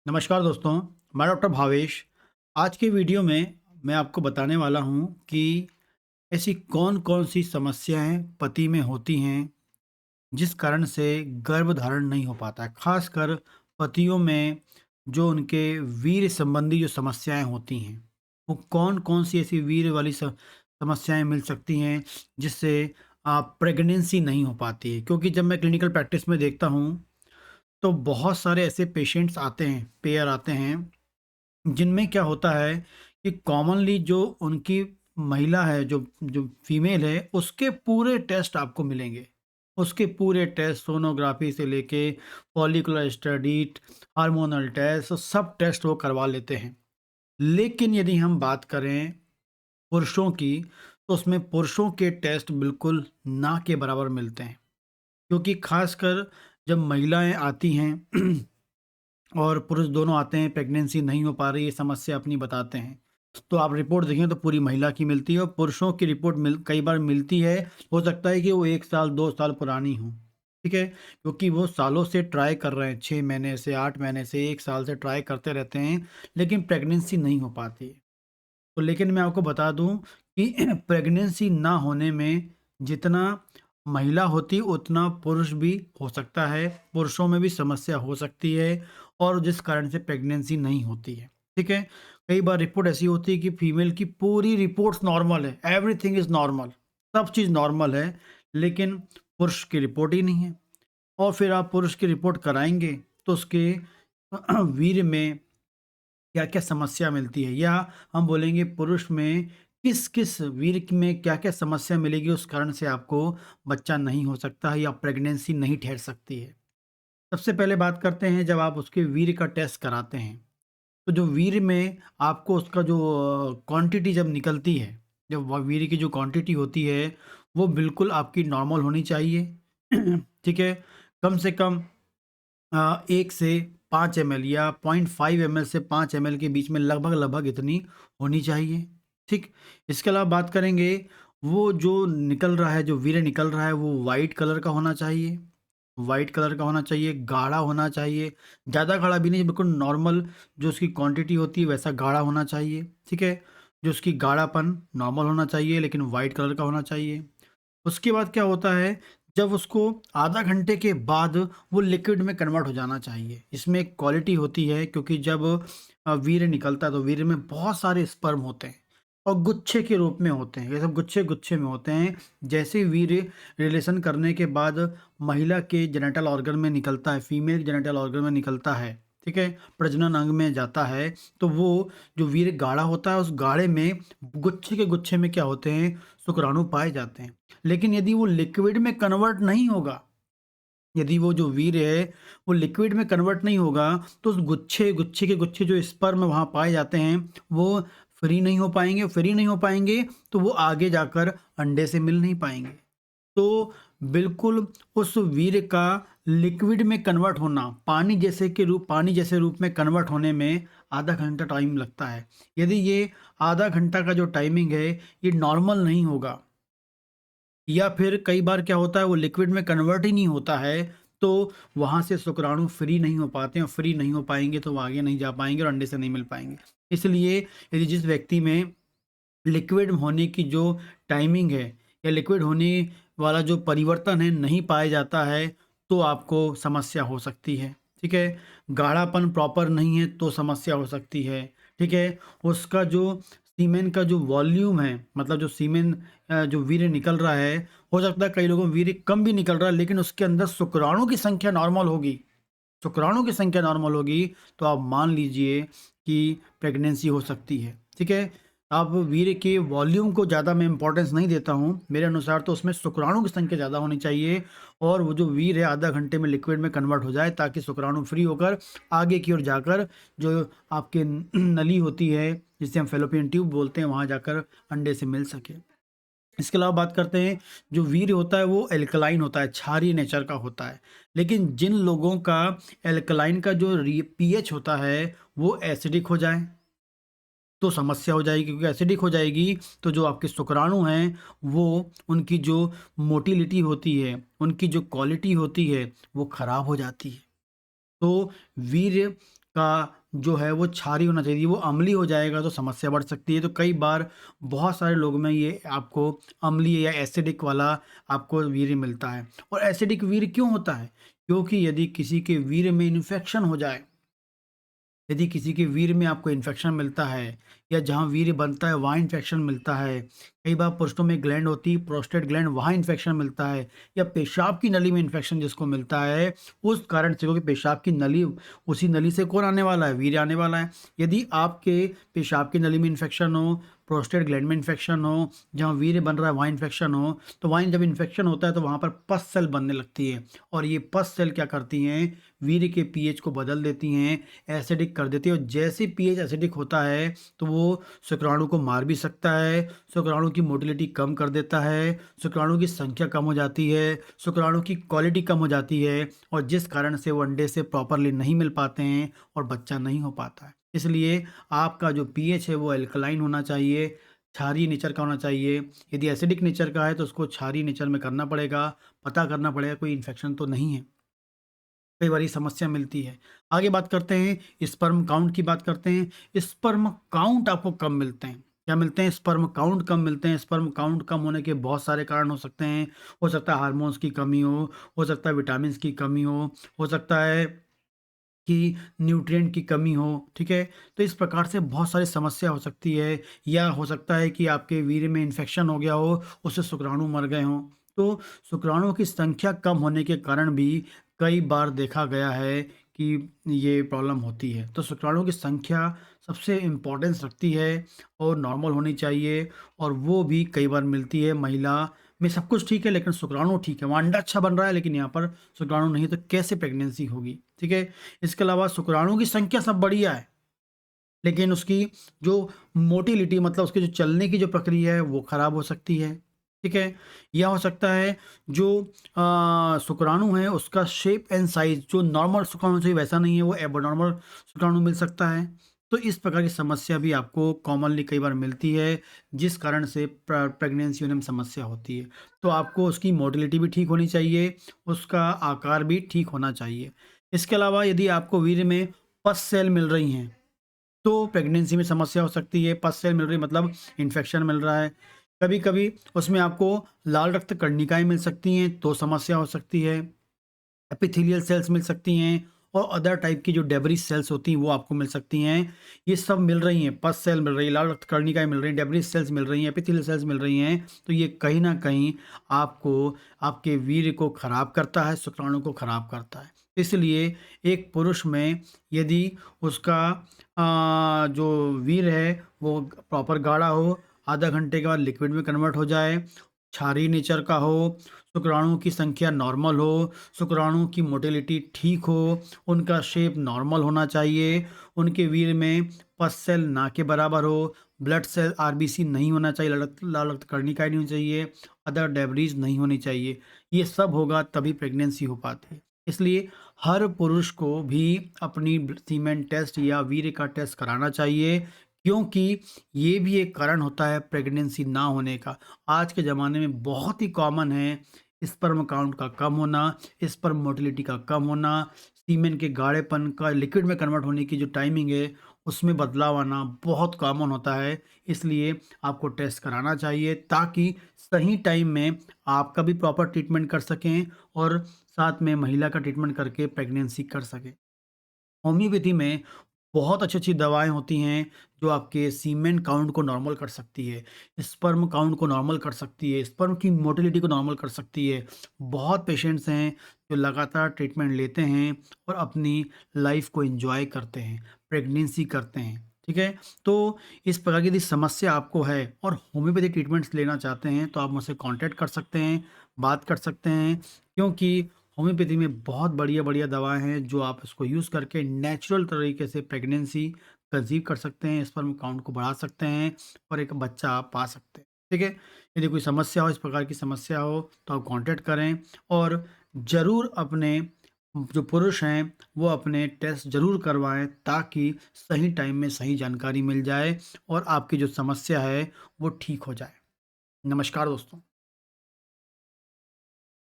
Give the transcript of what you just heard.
नमस्कार दोस्तों, मैं डॉक्टर भावेश। आज के वीडियो में मैं आपको बताने वाला हूँ कि ऐसी कौन-कौन सी समस्याएँ पति में होती हैं, जिस कारण से गर्भधारण नहीं हो पाता है। ख़ासकर पतियों में जो उनके वीर्य संबंधी जो समस्याएँ होती हैं, वो कौन-कौन सी ऐसी वीर्य वाली समस्याएँ मिल सकती हैं, जिससे प्रेगनेंसी नहीं हो पाती है। क्योंकि जब मैं क्लिनिकल प्रैक्टिस में देखता हूँ, तो बहुत सारे ऐसे पेशेंट्स आते हैं, पेयर आते हैं जिनमें क्या होता है कि कॉमनली जो उनकी महिला है, जो जो फीमेल है, उसके पूरे टेस्ट आपको मिलेंगे। उसके पूरे टेस्ट सोनोग्राफी से लेके फॉलिकुलर स्टडी, हार्मोनल टेस्ट, सब टेस्ट वो करवा लेते हैं। लेकिन यदि हम बात करें पुरुषों की, तो उसमें पुरुषों के टेस्ट बिल्कुल ना के बराबर मिलते हैं। क्योंकि खासकर जब महिलाएँ आती हैं और पुरुष दोनों आते हैं, प्रेगनेंसी नहीं हो पा रही है, समस्या अपनी बताते हैं। तो आप रिपोर्ट देखें तो पूरी महिला की मिलती है और पुरुषों की रिपोर्ट कई बार मिलती है, हो सकता है कि वो 1 साल, 2 साल पुरानी हो, ठीक है? क्योंकि वो सालों से ट्राई कर रहे हैं, 6 महीने से, 8 महीने से, 1 साल से ट्राई करते रहते हैं, लेकिन प्रेगनेंसी नहीं हो पाती है। तो लेकिन मैं आपको बता दूँ कि प्रेगनेंसी ना होने में जितना महिला होती उतना पुरुष भी हो सकता है, पुरुषों में भी समस्या हो सकती है और जिस कारण से प्रेगनेंसी नहीं होती है, ठीक है? कई बार रिपोर्ट ऐसी होती है कि फीमेल की पूरी रिपोर्ट्स नॉर्मल है, एवरीथिंग इज़ नॉर्मल, सब चीज़ नॉर्मल है, लेकिन पुरुष की रिपोर्ट ही नहीं है। और फिर आप पुरुष की रिपोर्ट कराएँगे तो उसके वीर्य में क्या-क्या समस्या मिलती है, या हम बोलेंगे पुरुष में किस-किस वीर्य में क्या-क्या समस्या मिलेगी, उस कारण से आपको बच्चा नहीं हो सकता है या प्रेगनेंसी नहीं ठहर सकती है। सबसे पहले बात करते हैं, जब आप उसके वीर्य का टेस्ट कराते हैं, तो जो वीर्य में आपको उसका जो क्वांटिटी जब निकलती है, जब वो वीर्य की जो क्वांटिटी होती है, वो बिल्कुल आपकी नॉर्मल होनी चाहिए। ठीक है? कम से कम 1 से 5 एमएल या 0.5 एमएल से 5 एमएल के बीच में लगभग-लगभग इतनी होनी चाहिए, ठीक? इसके अलावा बात करेंगे, वो जो निकल रहा है, जो वीर्य निकल रहा है, वो व्हाइट कलर का होना चाहिए। व्हाइट कलर का होना चाहिए, गाढ़ा होना चाहिए, ज़्यादा गाढ़ा भी नहीं, बिल्कुल नॉर्मल जो उसकी क्वांटिटी होती है वैसा गाढ़ा होना चाहिए, ठीक है? जो उसकी गाढ़ापन नॉर्मल होना चाहिए लेकिन व्हाइट कलर का होना चाहिए। उसके बाद क्या होता है, जब उसको आधा घंटे के बाद वो लिक्विड में कन्वर्ट हो जाना चाहिए। इसमें एक क्वालिटी होती है, क्योंकि जब वीर्य निकलता है तो वीर्य में बहुत सारे स्पर्म होते हैं और गुच्छे के रूप में होते हैं। ये सब गुच्छे-गुच्छे में होते हैं। जैसे ही वीर्य रिलेशन करने के बाद महिला के जेनिटल ऑर्गन में निकलता है, फीमेल जेनिटल ऑर्गन में निकलता है, ठीक है? प्रजनन अंग में जाता है, तो वो जो वीर्य गाढ़ा होता है, उस गाढ़े में गुच्छे के गुच्छे में क्या होते हैं, शुक्राणु पाए जाते हैं। लेकिन यदि वो लिक्विड में कन्वर्ट नहीं होगा, यदि वो जो वीर्य है वो लिक्विड में कन्वर्ट नहीं होगा, तो उस गुच्छे के गुच्छे जो स्पर्म वहाँ पाए जाते हैं, वो फ्री नहीं हो पाएँगे। फ्री नहीं हो पाएँगे तो वो आगे जाकर अंडे से मिल नहीं पाएँगे। तो बिल्कुल उस वीर्य का लिक्विड में कन्वर्ट होना, पानी जैसे रूप में कन्वर्ट होने में आधा घंटा टाइम लगता है। यदि ये आधा घंटा का जो टाइमिंग है, ये नॉर्मल नहीं होगा, या फिर कई बार क्या होता है, वो लिक्विड में कन्वर्ट ही नहीं होता है, तो वहाँ से शुक्राणु फ्री नहीं हो पाते हैं, और फ्री नहीं हो पाएँगे तो वो आगे नहीं जा पाएँगे और अंडे से नहीं मिल पाएँगे। इसलिए यदि जिस व्यक्ति में लिक्विड होने की जो टाइमिंग है, या लिक्विड होने वाला जो परिवर्तन है नहीं पाया जाता है, तो आपको समस्या हो सकती है, ठीक है? गाढ़ापन प्रॉपर नहीं है तो समस्या हो सकती है, ठीक है? उसका जो सीमेन का जो वॉल्यूम है, मतलब जो सीमेन जो वीर्य निकल रहा है, हो सकता है कई लोगों में वीर्य कम भी निकल रहा है, लेकिन उसके अंदर शुक्राणु की संख्या नॉर्मल होगी। शुक्राणु की संख्या नॉर्मल होगी, तो आप मान लीजिए कि प्रेगनेंसी हो सकती है, ठीक है? आप वीर्य के वॉल्यूम को ज़्यादा मैं इम्पोर्टेंस नहीं देता हूँ, मेरे अनुसार तो उसमें शुक्राणु की संख्या ज़्यादा होनी चाहिए, और वो जो वीर्य है आधा घंटे में लिक्विड में कन्वर्ट हो जाए, ताकि शुक्राणु फ्री होकर आगे की ओर जाकर जो आपके नली होती है, जिसे हम फैलोपियन ट्यूब बोलते हैं, वहाँ जाकर अंडे से मिल सके। इसके अलावा बात करते हैं, जो वीर्य होता है वो एल्कलाइन होता है, क्षारीय नेचर का होता है। लेकिन जिन लोगों का एल्कलाइन का जो पीएच होता है वो एसिडिक हो जाए, तो समस्या हो जाएगी, क्योंकि एसिडिक हो जाएगी तो जो आपके शुक्राणु हैं, वो उनकी जो मोटिलिटी होती है, उनकी जो क्वालिटी होती है, वो खराब हो जाती है। तो वीर्य का जो है वो क्षारीय होना चाहिए, वो अम्लीय हो जाएगा तो समस्या बढ़ सकती है। तो कई बार बहुत सारे लोगों में ये आपको अम्लीय या एसिडिक वाला आपको वीर्य मिलता है। और एसिडिक वीर्य क्यों होता है? क्योंकि यदि किसी के वीर्य में इन्फेक्शन हो जाए, यदि किसी के वीर्य में आपको इन्फेक्शन मिलता है या जहाँ वीर्य बनता है वहाँ इन्फेक्शन मिलता है, कई बार पुरुषों में ग्लैंड होती है, प्रोस्टेट ग्लैंड, वहाँ इन्फेक्शन मिलता है, या पेशाब की नली में इन्फेक्शन जिसको मिलता है उस कारण से, क्योंकि पेशाब की नली, उसी नली से कौन आने वाला है? वीर्य आने वाला है। यदि आपके पेशाब की नली में इन्फेक्शन हो, प्रोस्टेट ग्लैंड में इन्फेक्शन हो, जहाँ वीर्य बन रहा है वहाँ इन्फेक्शन हो, तो वहाँ जब इन्फेक्शन होता है तो वहाँ पर पस सेल बनने लगती है, और ये पस सेल क्या करती हैं? वीर्य के पीएच को बदल देती हैं, एसिडिक कर देती है। और जैसे पीएच एसिडिक होता है तो वो शुक्राणु को मार भी सकता है, शुक्राणु की मोटिलिटी कम कर देता है, शुक्राणु की संख्या कम हो जाती है, शुक्राणु की क्वालिटी कम हो जाती है, और जिस कारण से वो अंडे से प्रॉपरली नहीं मिल पाते हैं और बच्चा नहीं हो पाता है। इसलिए आपका जो पीएच है वो एल्कलाइन होना चाहिए, क्षारीय नेचर का होना चाहिए। यदि एसिडिक नेचर का है तो उसको क्षारीय नेचर में करना पड़ेगा, पता करना पड़ेगा कोई इन्फेक्शन तो नहीं है। कई बार ये समस्या मिलती है। आगे बात करते हैं, स्पर्म काउंट की बात करते हैं। स्पर्म काउंट आपको कम मिलते हैं। क्या मिलते हैं? स्पर्म काउंट कम मिलते हैं। स्पर्म काउंट कम होने के बहुत सारे कारण हो सकते हैं। हो सकता है हार्मोन्स की कमी हो सकता है विटामिन्स की कमी हो सकता है कि न्यूट्रिएंट की कमी हो, ठीक है? तो इस प्रकार से बहुत सारी समस्या हो सकती है, या हो सकता है कि आपके वीर्य में इन्फेक्शन हो गया हो, उससे शुक्राणु मर गए हों। तो शुक्राणुओं की संख्या कम होने के कारण भी कई बार देखा गया है कि ये प्रॉब्लम होती है। तो शुक्राणुओं की संख्या सबसे इम्पोर्टेंस रखती है और नॉर्मल होनी चाहिए, और वो भी कई बार मिलती है महिला में। सब कुछ ठीक है लेकिन शुक्राणु ठीक है, वहाँ अंडा अच्छा बन रहा है लेकिन यहाँ पर शुक्राणु नहीं, तो कैसे प्रेगनेंसी होगी? ठीक है? इसके अलावा शुक्राणु की संख्या सब बढ़िया है, लेकिन उसकी जो मोटिलिटी, मतलब उसके जो चलने की जो प्रक्रिया है वो खराब हो सकती है। ठीक है? या हो सकता है जो शुक्राणु है उसका शेप एंड साइज जो नॉर्मल शुक्राणु से वैसा नहीं है, वो एबनॉर्मल शुक्राणु मिल सकता है। तो इस प्रकार की समस्या भी आपको कॉमनली कई बार मिलती है, जिस कारण से प्रेगनेंसी होने में समस्या होती है। तो आपको उसकी मोटिलिटी भी ठीक होनी चाहिए, उसका आकार भी ठीक होना चाहिए। इसके अलावा यदि आपको वीर्य में पस सेल मिल रही हैं तो प्रेगनेंसी में समस्या हो सकती है। पस सेल मिल रही मतलब इन्फेक्शन मिल रहा है। कभी-कभी उसमें आपको लाल रक्त कणिकाएँ मिल सकती हैं तो समस्या हो सकती है। एपिथेलियल सेल्स मिल सकती हैं, और अदर टाइप की जो डेब्रिस सेल्स होती हैं वो आपको मिल सकती हैं। ये सब मिल रही हैं, पस सेल मिल रही है, लाल रक्त कर्णिकाएँ मिल रही हैं, डेब्रिस सेल्स मिल रही हैं, एपिथेलियल सेल्स मिल रही हैं। तो ये कहीं न कहीं आपको आपके वीर्य को ख़राब करता है, शुक्राणु को ख़राब करता है। इसलिए एक पुरुष में यदि उसका जो वीर्य है वो प्रॉपर गाढ़ा हो, आधा घंटे के बाद लिक्विड में कन्वर्ट हो जाए, क्षारीय नेचर का हो, शुक्राणुओं की संख्या नॉर्मल हो, शुक्राणु की मोटिलिटी ठीक हो, उनका शेप नॉर्मल होना चाहिए, उनके वीर्य में पस सेल ना के बराबर हो, ब्लड सेल आरबीसी नहीं होना चाहिए, लाल रक्त कणिकाएँ नहीं होनी चाहिए, अदर डेब्रीज नहीं होनी चाहिए। ये सब होगा तभी प्रेगनेंसी हो पाती है। इसलिए हर पुरुष को भी अपनी सीमेन टेस्ट या वीर्य का टेस्ट कराना चाहिए, क्योंकि ये भी एक कारण होता है प्रेगनेंसी ना होने का। आज के ज़माने में बहुत ही कॉमन है स्पर्म काउंट का कम होना, स्पर्म मोटिलिटी का कम होना, सीमेन के गाढ़ेपन का लिक्विड में कन्वर्ट होने की जो टाइमिंग है उसमें बदलाव आना बहुत कॉमन होता है। इसलिए आपको टेस्ट कराना चाहिए ताकि सही टाइम में आपका भी प्रॉपर ट्रीटमेंट कर सकें, और साथ में महिला का ट्रीटमेंट करके प्रेगनेंसी कर सकें। होम्योपैथी में बहुत अच्छी-अच्छी दवाएँ होती हैं, जो आपके सीमेन काउंट को नॉर्मल कर सकती है, स्पर्म काउंट को नॉर्मल कर सकती है, स्पर्म की मोटिलिटी को नॉर्मल कर सकती है। बहुत पेशेंट्स हैं, जो लगातार ट्रीटमेंट लेते हैं और अपनी लाइफ़ को एन्जॉय करते हैं, प्रेगनेंसी करते हैं, ठीक है? तो इस प्रकार की यदि समस्या आपको है और होम्योपैथी ट्रीटमेंट्स लेना चाहते हैं, तो आप मुझसे कॉन्टैक्ट कर सकते हैं, बात कर सकते हैं, क्योंकि होम्योपैथी में बहुत बढ़िया-बढ़िया दवाएँ हैं जो आप इसको यूज़ करके नेचुरल तरीके से प्रेगनेंसी कंसीव कर सकते हैं, स्पर्म काउंट को बढ़ा सकते हैं और एक बच्चा आप पा सकते हैं। ठीक है? यदि कोई समस्या हो, इस प्रकार की समस्या हो तो आप कॉन्टैक्ट करें, और ज़रूर अपने जो पुरुष हैं वो अपने टेस्ट ज़रूर करवाएँ ताकि सही टाइम में सही जानकारी मिल जाए और आपकी जो समस्या है वो ठीक हो जाए। नमस्कार दोस्तों।